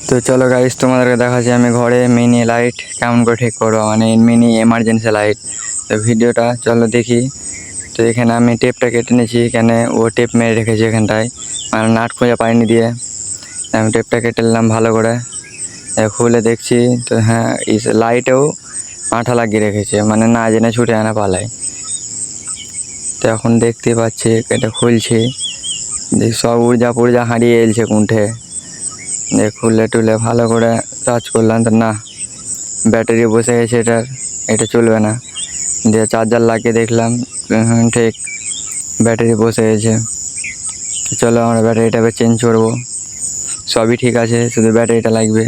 তো চলো গাইস, তোমাদেরকে দেখাচ্ছি আমি ঘরে মিনি লাইট কেমন করে ঠিক করবো, মানে মিনি এমার্জেন্সি লাইট। তো ভিডিওটা চলো দেখি। তো এখানে আমি টেপটা কেটে নিয়েছি, এখানে ও টেপ মেরে রেখেছি এখানটায়, মানে নাট খুঁজে পাইনি দিয়ে আমি টেপটা কেটে নিলাম ভালো করে। খুলে দেখছি তো হ্যাঁ, এই লাইটেও আঠা লাগিয়ে রেখেছে, মানে না জেনে ছুটে আনা পালায়। তো এখন দেখতে পাচ্ছি এটা খুলছি, দেখ সব উর্জা পুর্জা হারিয়ে এলছে কুণ্ঠে। দিয়ে খুলে টুলে ভালো করে চার্জ করলাম, তো না, ব্যাটারি বসে গেছে এটা চলবে না। দিয়ে চার্জার লাগিয়ে দেখলাম, ঠিক ব্যাটারি বসে গেছে। চলো আমরা ব্যাটারিটা চেঞ্জ করবো। সবই ঠিক আছে, শুধু ব্যাটারিটা লাগবে।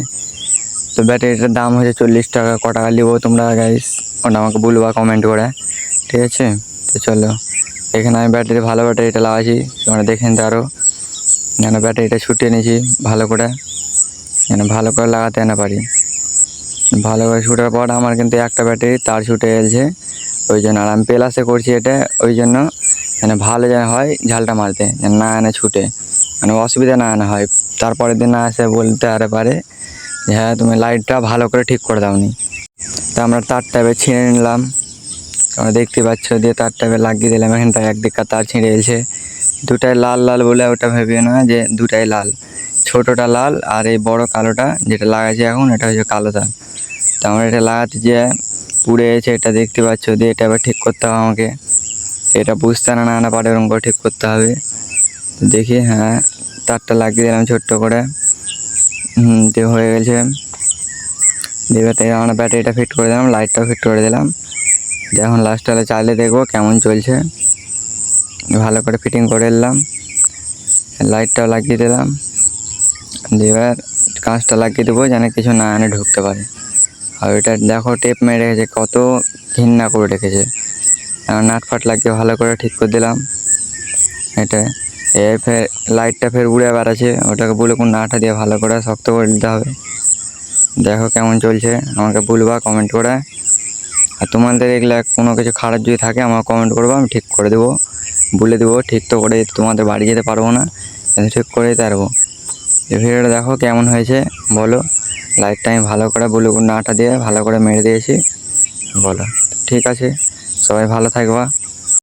তো ব্যাটারিটার দাম হচ্ছে 40 টাকা। ক টাকা নেবো তোমরা গাইস ওটা আমাকে বলবা কমেন্ট করে, ঠিক আছে? তো চলো, এখানে আমি ভালো ব্যাটারিটা লাগাচ্ছি, তোমরা দেখে নিতে আরও। এখানে ব্যাটারিটা ছুটিয়ে নিয়েছি ভালো করে, ভালো করে লাগাতে না পারি। ভালো করে ছুটার পর আমার কিন্তু একটা ব্যাটারি তার ছুটে গেছে, ওই জন্য। আর আমি প্লাসে করছি এটা, ওই জন্য ভালো যেন হয় ঝালটা মারতে, যেন না এনে ছুটে, মানে অসুবিধা না আনা হয়। তারপরের দিন না এসে বলতে আরে পারে যে হ্যাঁ তুমি লাইটটা ভালো করে ঠিক করে দাওনি। তো আমরা তারটা এবার ছিঁড়ে নিলাম, তোমরা দেখতে পাচ্ছ। দিয়ে তারটা এবার লাগিয়ে দিলাম, এখানটায় একদিকটা তার ছিঁড়ে গেছে। দুটাই লাল লাল বলে ওটা ভেবে না যে দুটাই লাল, ছোটোটা লাল আর এই বড় কালোটা যেটা লাগাচ্ছি এখন এটা হচ্ছে কালো তার। তো আমরা এটা লাগাতে যে পুড়ে গেছে, এটা দেখতে পাচ্ছ। দিয়ে এটা এবার ঠিক করতে হবে আমাকে, এটা বুঝতে না পারে এরকম করে ঠিক করতে হবে। দেখি, হ্যাঁ তারটা লাগিয়ে দিলাম ছোট্ট করে, দিয়ে হয়ে গেছে। দিয়ে আমরা ব্যাটারিটা ফিট করে দিলাম, লাইটটাও ফিট করে দিলাম। দিয়ে এখন লাস্টে চালিয়ে দেখবো কেমন চলছে। ভালো করে ফিটিং করে নিলাম, লাইটটাও লাগিয়ে দিলাম। দিয়ে এবার কাঁচটা লাগিয়ে দেবো যেন কিছু না এনে ঢুকতে পারে। আর এটা দেখো টেপ মেরে রেখেছে, কত ঘিন্না করে রেখেছে। নাট ফাট লাগিয়ে ভালো করে ঠিক করে দিলাম এটা। ফের লাইটটা ফের উড়ে বেড়াচ্ছে, ওটাকে বলে কোন নাটটা দিয়ে ভালো করে শক্ত করে দিতে হবে। দেখো কেমন চলছে, আমাকে বলবা কমেন্ট করে। আর তোমাদের এগুলো কোনো কিছু খারাপ যদি থাকে আমাকে কমেন্ট করবো, আমি ঠিক করে দেবো, বলে দেবো। ঠিক তো করে তোমাদের বাড়ি যেতে পারবো না, কিন্তু ঠিক করে দিতে পারবো। এই ভিডিওটা দেখো কেমন হয়েছে বলো। লাইটটা আমি ভালো করে নাটটা দিয়ে ভালো করে মেরে দিয়েছি, বলো। ঠিক আছে, সবাই ভালো থাকবা।